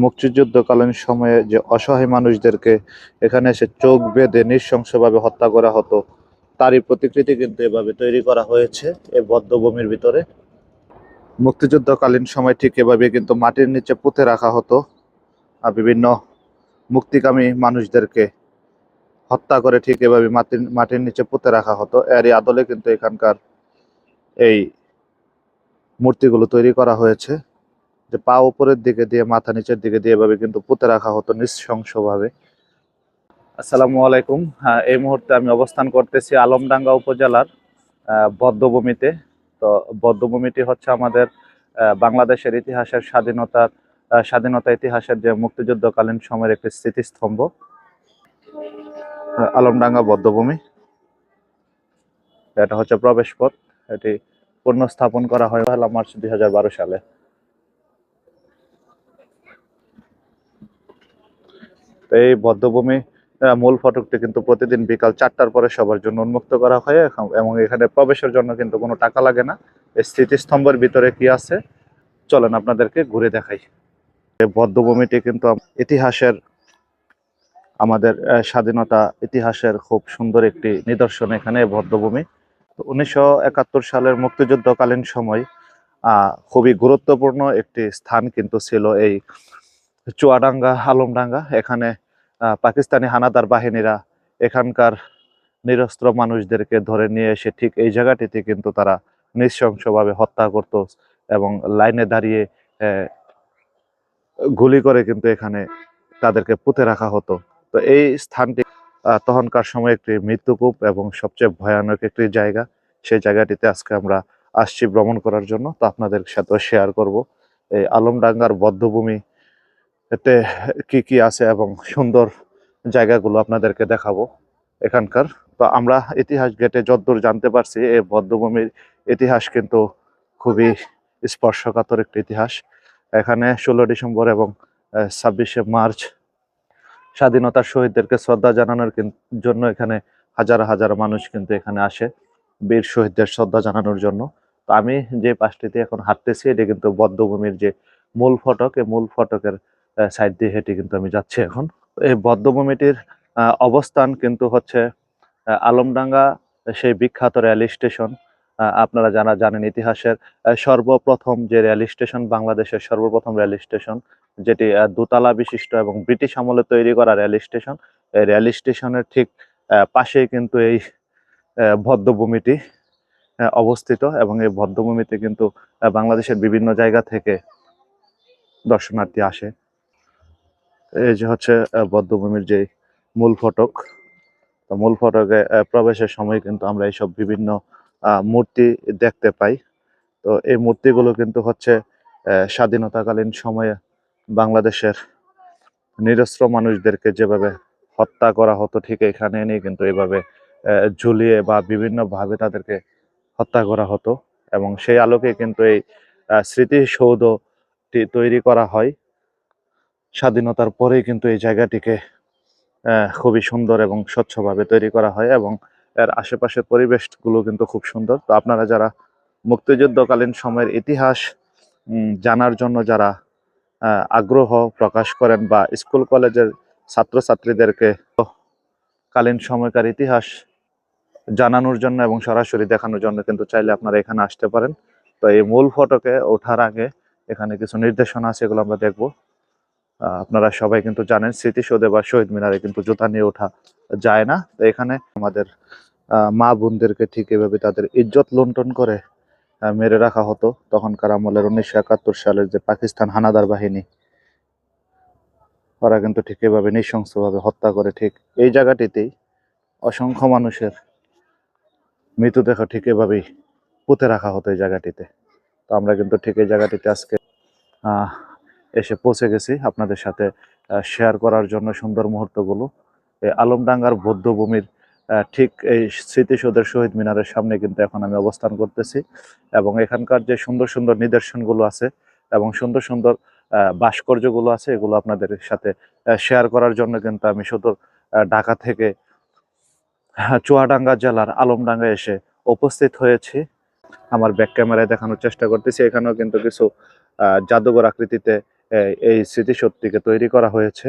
মুক্তিযুদ্ধকালীন সময়ে যে অসহায় মানুষদেরকে এখানে এসে চোখ বেঁধে নৃশংসভাবে হত্যা করা হতো, তারই প্রতিকৃতি কিন্তু এভাবে তৈরি করা হয়েছে এই বধ্যভূমির ভিতরে। মুক্তিযুদ্ধকালীন সময় ঠিক এভাবে কিন্তু মাটির নিচে পুঁতে রাখা হতো আর বিভিন্ন মুক্তিকামী মানুষদেরকে হত্যা করে ঠিক এভাবে মাটির নিচে পুঁতে রাখা হতো। এরই আদলে কিন্তু এখানকার এই মূর্তিগুলো তৈরি করা হয়েছে, যে পা উপরের দিকে দিয়ে মাথা নিচের দিকে দিয়ে এভাবে কিন্তু পুঁতে রাখা হতো নৃশংসভাবে। আসসালামু আলাইকুম। হ্যাঁ, এই মুহূর্তে আমি অবস্থান করতেছি আলমডাঙ্গা উপজেলার বধ্যভূমিতে। তো বধ্যভূমিটি হচ্ছে আমাদের বাংলাদেশের ইতিহাসের স্বাধীনতা ইতিহাসের যে মুক্তিযুদ্ধকালীন সময়ের একটি স্মৃতিস্তম্ভ, আলমডাঙ্গা বধ্যভূমি। এটা হচ্ছে প্রবেশ পথ। এটি পুনঃস্থাপন করা হয় 1 মার্চ 2012 সালে। তো এই বধ্যভূমি মূল ফটকটি কিন্তু প্রতিদিন বিকাল 4টার পরে সবার জন্য উন্মুক্ত করা হয়, এবং এখানে প্রবেশের জন্য কিন্তু কোনো টাকা লাগে না। এই স্মৃতিস্তম্ভের ভিতরে কি আছে চলেন আপনাদেরকে ঘুরে দেখাই। এই বধ্যভূমিটি কিন্তু ইতিহাসের আমাদের স্বাধীনতা ইতিহাসের খুব সুন্দর একটি নিদর্শন এখানে বধ্যভূমি। 1971 সালের মুক্তিযুদ্ধকালীন সময় খুবই গুরুত্বপূর্ণ একটি স্থান কিন্তু ছিল এই চুয়াডাঙ্গা আলমডাঙ্গা। এখানে পাকিস্তানি হানাদার বাহিনীরা এখানকার নিরস্ত্র মানুষদেরকে ধরে নিয়ে এসে ঠিক এই জায়গাটিতে কিন্তু তারা নৃশংসভাবে হত্যা করত এবং লাইনে দাঁড়িয়ে গুলি করে কিন্তু এখানে তাদেরকে পুঁতে রাখা হতো। তো এই স্থানটি তখনকার সময় একটি মৃত্যুকূপ এবং সবচেয়ে ভয়ানক একটি জায়গা। সেই জায়গাটিতে আজকে আমরা আসছি ভ্রমণ করার জন্য। তো আপনাদের সাথে শেয়ার করব এই আলমডাঙ্গার বধ্যভূমি এতে কি কি আছে এবং সুন্দর জায়গাগুলো আপনাদেরকে দেখাবো এখানকার। তো আমরা ইতিহাস ঘেটে যতদূর জানতে পারছি, এই বধ্যভূমির ইতিহাস কিন্তু খুবই স্পর্শকাতর একটি ইতিহাস। এখানে 16 ডিসেম্বর এবং 26শে মার্চ স্বাধীনতার শহীদদেরকে শ্রদ্ধা জানানোর জন্য এখানে হাজার হাজার মানুষ কিন্তু এখানে আসে বীর শহীদদের শ্রদ্ধা জানানোর জন্য। তো আমি যে পাশটিতে এখন হাঁটতেছি, এটি কিন্তু বধ্যভূমির যে মূল ফটক, এই মূল ফটকের সাইড দিয়ে হেঁটে কিন্তু আমি যাচ্ছি এখন। এই বধ্যভূমিটির অবস্থান কিন্তু হচ্ছে আলমডাঙ্গা, সেই বিখ্যাত রেল স্টেশন। আপনারা যারা জানেন ইতিহাসের সর্বপ্রথম যে রেল স্টেশন, বাংলাদেশের সর্বপ্রথম রেল স্টেশন, যেটি দোতলা বিশিষ্ট এবং ব্রিটিশ আমলে তৈরি করা রেল স্টেশন। এই রেল স্টেশনের ঠিক পাশেই কিন্তু এই বধ্যভূমিটি অবস্থিত, এবং এই বধ্যভূমিতে কিন্তু বাংলাদেশের বিভিন্ন জায়গা থেকে দর্শনার্থী আসে। এই যে হচ্ছে বধ্যভূমির যে মূল ফটক। তো মূল ফটকে প্রবেশের সময় কিন্তু আমরা এইসব বিভিন্ন মূর্তি দেখতে পাই। তো এই মূর্তিগুলো কিন্তু হচ্ছে স্বাধীনতাকালীন সময়ে বাংলাদেশের নিরস্ত্র মানুষদেরকে যেভাবে হত্যা করা হতো, ঠিক এখানে এনে কিন্তু এভাবে ঝুলিয়ে বা বিভিন্নভাবে তাদেরকে হত্যা করা হতো, এবং সেই আলোকে কিন্তু এই স্মৃতিসৌধটি তৈরি করা হয়। স্বাধীনতার পরেই কিন্তু এই জায়গাটিকে খুবই সুন্দর এবং স্বচ্ছভাবে তৈরি করা হয়, এবং এর আশেপাশের পরিবেশগুলো কিন্তু খুব সুন্দর। তো আপনারা যারা মুক্তিযুদ্ধকালীন সময়ের ইতিহাস জানার জন্য যারা আগ্রহ প্রকাশ করেন, বা স্কুল কলেজের ছাত্রছাত্রীদেরকে কালীন সময়কার ইতিহাস জানানোর জন্য এবং সরাসরি দেখানোর জন্য কিন্তু চাইলে আপনারা এখানে আসতে পারেন। তো এই মূল ফটকে ওঠার আগে এখানে কিছু নির্দেশনা আছে, এগুলো আমরা দেখবো। আপনারা সবাই কিন্তু জানেন স্মৃতিসৌধে বা শহীদ মিনারে কিন্তু জুতা নিয়ে ওঠা যায় না। তো এখানে আমাদের মা বোনদেরকে ঠিক এভাবে তাদের ইজ্জত লুণ্ঠন করে মেরে রাখা হতো তখনকার আমলের 1971 সালের যে পাকিস্তান হানাদার বাহিনী, ওরা কিন্তু ঠিক এভাবে নৃশংসভাবে হত্যা করে ঠিক এই জায়গাটিতেই অসংখ্য মানুষের মৃতদেহ ঠিক এভাবেই পুঁতে রাখা হতো এই জায়গাটিতে। তো আমরা কিন্তু ঠিক এই জায়গাটিতে আজকে এসে পৌঁছে গেছি আপনাদের সাথে শেয়ার করার জন্য সুন্দর মুহূর্তগুলো। এই আলমডাঙ্গার বধ্যভূমির ঠিক এই স্মৃতিসৌধের শহীদ মিনারের সামনে কিন্তু এখন আমি অবস্থান করতেছি, এবং এখানকার যে সুন্দর সুন্দর নিদর্শনগুলো আছে এবং সুন্দর সুন্দর ভাস্কর্যগুলো আছে, এগুলো আপনাদের সাথে শেয়ার করার জন্য কিন্তু আমি শুধু ঢাকা থেকে চুয়াডাঙ্গা জেলার আলমডাঙ্গা এসে উপস্থিত হয়েছি। আমার ব্যাক ক্যামেরায় দেখানোর চেষ্টা করতেছি। এখানেও কিন্তু কিছু জাদুঘর আকৃতিতে এই স্মৃতিসৌধটিকে তৈরি করা হয়েছে।